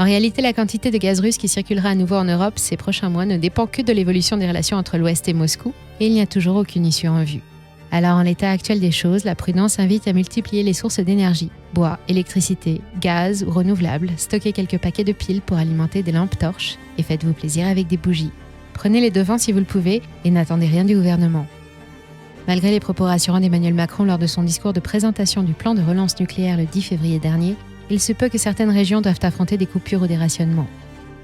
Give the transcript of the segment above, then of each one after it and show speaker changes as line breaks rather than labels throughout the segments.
En réalité, la quantité de gaz russe qui circulera à nouveau en Europe ces prochains mois ne dépend que de l'évolution des relations entre l'Ouest et Moscou, et il n'y a toujours aucune issue en vue. Alors en l'état actuel des choses, la prudence invite à multiplier les sources d'énergie, bois, électricité, gaz ou renouvelables, stockez quelques paquets de piles pour alimenter des lampes torches et faites-vous plaisir avec des bougies. Prenez les devants si vous le pouvez et n'attendez rien du gouvernement. Malgré les propos rassurants d'Emmanuel Macron lors de son discours de présentation du plan de relance nucléaire le 10 février dernier, il se peut que certaines régions doivent affronter des coupures ou des rationnements.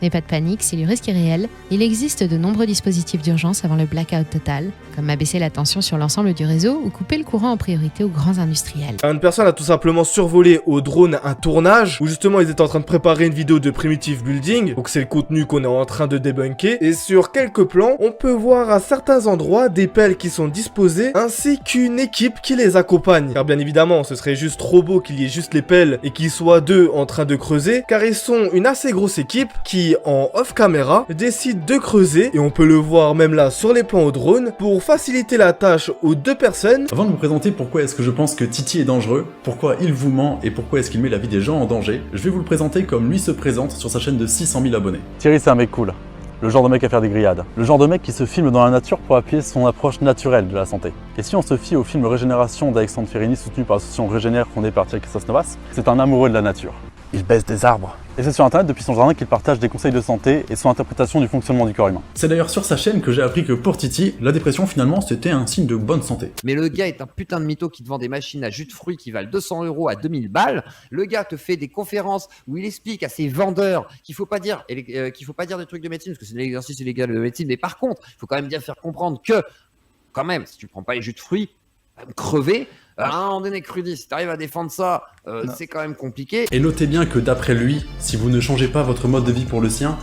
Mais pas de panique, si le risque est réel, il existe de nombreux dispositifs d'urgence avant le blackout total, comme abaisser la tension sur l'ensemble du réseau ou couper le courant en priorité aux grands industriels.
Une personne a tout simplement survolé au drone un tournage où justement ils étaient en train de préparer une vidéo de Primitive Building, donc c'est le contenu qu'on est en train de débunker, et sur quelques plans, on peut voir à certains endroits des pelles qui sont disposées ainsi qu'une équipe qui les accompagne. Car bien évidemment, ce serait juste trop beau qu'il y ait juste les pelles et qu'ils soient deux en train de creuser, car ils sont une assez grosse équipe qui, en off caméra, décide de creuser, et on peut le voir même là sur les plans au drone, pour faciliter la tâche aux deux personnes.
Avant de vous présenter pourquoi est-ce que je pense que Titi est dangereux, pourquoi il vous ment et pourquoi est-ce qu'il met la vie des gens en danger, je vais vous le présenter comme lui se présente sur sa chaîne de 600 000 abonnés.
Thierry, c'est un mec cool. Le genre de mec à faire des grillades. Le genre de mec qui se filme dans la nature pour appuyer son approche naturelle de la santé. Et si on se fie au film Régénération d'Alexandre Ferrini soutenu par l'association Régénère fondée par Thierry Christos-Novas, c'est un amoureux de la nature. Il baisse des arbres. Et c'est sur internet depuis son jardin qu'il partage des conseils de santé et son interprétation du fonctionnement du corps humain.
C'est d'ailleurs sur sa chaîne que j'ai appris que pour Titi, la dépression finalement c'était un signe de bonne santé.
Mais le gars est un putain de mytho qui te vend des machines à jus de fruits qui valent 200 € à 2000 balles. Le gars te fait des conférences où il explique à ses vendeurs qu'il faut pas dire des trucs de médecine parce que c'est l'exercice illégal de médecine. Mais par contre, il faut quand même bien faire comprendre que, quand même, si tu prends pas les jus de fruits, crever. À un moment donné, Crudy, si t'arrives à défendre ça, c'est quand même compliqué.
Et notez bien que d'après lui, si vous ne changez pas votre mode de vie pour le sien,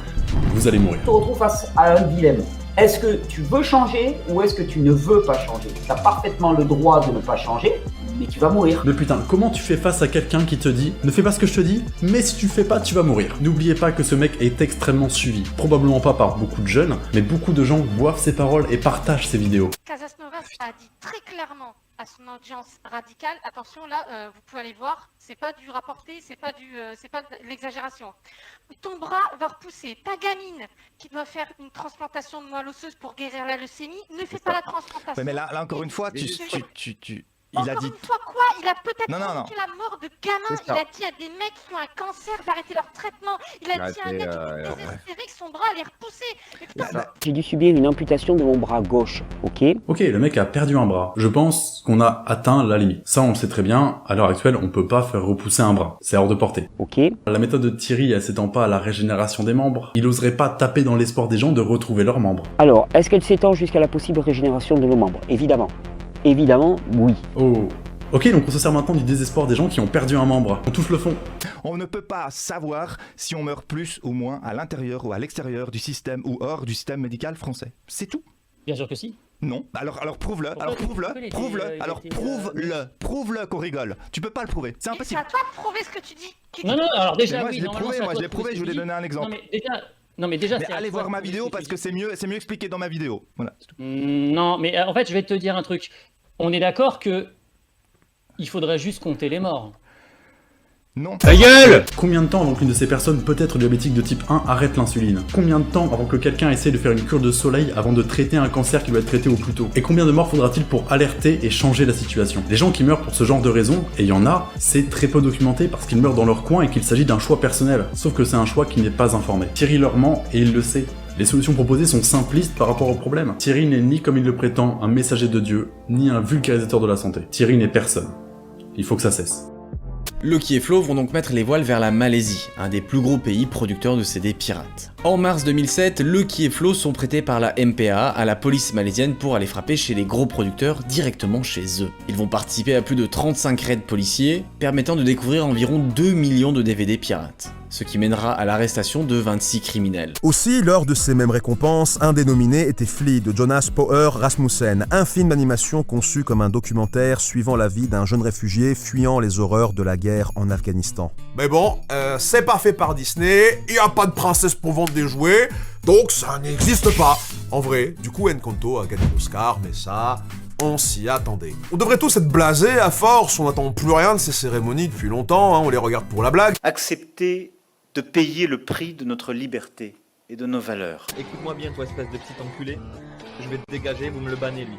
vous allez mourir.
Tu te retrouves face à un dilemme. Est-ce que tu veux changer ou est-ce que tu ne veux pas changer? Tu as parfaitement le droit de ne pas changer, mais tu vas mourir.
Mais putain, comment tu fais face à quelqu'un qui te dit « Ne fais pas ce que je te dis, mais si tu le fais pas, tu vas mourir ». N'oubliez pas que ce mec est extrêmement suivi. Probablement pas par beaucoup de jeunes, mais beaucoup de gens boivent ses paroles et partagent ses vidéos.
Christos-Novas a dit très clairement à son audience radicale, attention là, vous pouvez aller voir, c'est pas du rapporté, c'est pas de l'exagération. Ton bras va repousser. Ta gamine qui doit faire une transplantation de moelle osseuse pour guérir la leucémie, ne fait pas la transplantation.
Ouais, mais là encore une fois,
Il a dit... Une fois quoi? Il a peut-être provoqué la mort de gamins. Il a dit à des mecs qui ont un cancer d'arrêter leur traitement. Il a dit à un mec qui est désespéré que son bras allait repousser.
J'ai dû subir une amputation de mon bras gauche, ok?
Ok, le mec a perdu un bras. Je pense qu'on a atteint la limite. Ça, on le sait très bien. À l'heure actuelle, on peut pas faire repousser un bras. C'est hors de portée.
Ok.
La méthode de Thierry, elle s'étend pas à la régénération des membres. Il oserait pas taper dans l'espoir des gens de retrouver leurs membres.
Alors, est-ce qu'elle s'étend jusqu'à la possible régénération de nos membres? Évidemment. Évidemment, oui.
Oh. Ok, donc on se sert maintenant du désespoir des gens qui ont perdu un membre. On touche le fond.
On ne peut pas savoir si on meurt plus ou moins à l'intérieur ou à l'extérieur du système ou hors du système médical français. C'est tout.
Bien sûr que si.
Non. Alors prouve-le. Prouve-le qu'on rigole. Tu peux pas le prouver. C'est impossible.
C'est à toi de prouver ce que tu dis.
Non, alors déjà,
moi, je l'ai prouvé, je voulais donner un exemple.
Mais déjà,
allez voir ma vidéo parce que c'est mieux expliqué dans ma vidéo. Voilà.
Non, mais en fait, je vais te dire un truc. On est d'accord que il faudrait juste compter les morts.
Non.
Ta gueule! Combien de temps avant qu'une de ces personnes, peut-être diabétique de type 1, arrête l'insuline? Combien de temps avant que quelqu'un essaie de faire une cure de soleil avant de traiter un cancer qui doit être traité au plus tôt? Et combien de morts faudra-t-il pour alerter et changer la situation? Les gens qui meurent pour ce genre de raisons, et il y en a, c'est très peu documenté parce qu'ils meurent dans leur coin et qu'il s'agit d'un choix personnel. Sauf que c'est un choix qui n'est pas informé. Thierry leur ment et il le sait. Les solutions proposées sont simplistes par rapport au problème. Thierry n'est ni, comme il le prétend, un messager de Dieu, ni un vulgarisateur de la santé. Thierry n'est personne. Il faut que ça cesse.
Lucky et Flo vont donc mettre les voiles vers la Malaisie, un des plus gros pays producteurs de CD pirates. En mars 2007, Lucky et Flo sont prêtés par la MPA à la police malaisienne pour aller frapper chez les gros producteurs directement chez eux. Ils vont participer à plus de 35 raids policiers, permettant de découvrir environ 2 millions de DVD pirates, ce qui mènera à l'arrestation de 26 criminels.
Aussi, lors de ces mêmes récompenses, un des nominés était Flea de Jonas Power Rasmussen, un film d'animation conçu comme un documentaire suivant la vie d'un jeune réfugié fuyant les horreurs de la guerre en Afghanistan.
Mais bon, c'est pas fait par Disney, il y a pas de princesse pour vendre des jouets, donc ça n'existe pas. En vrai, du coup Encanto a gagné l'Oscar, mais ça... on s'y attendait. On devrait tous être blasés à force, on n'attend plus rien de ces cérémonies depuis longtemps, on les regarde pour la blague.
Accepter de payer le prix de notre liberté et de nos valeurs.
Écoute-moi bien, toi, espèce de petit enculé. Je vais te dégager, vous me le bannez, lui.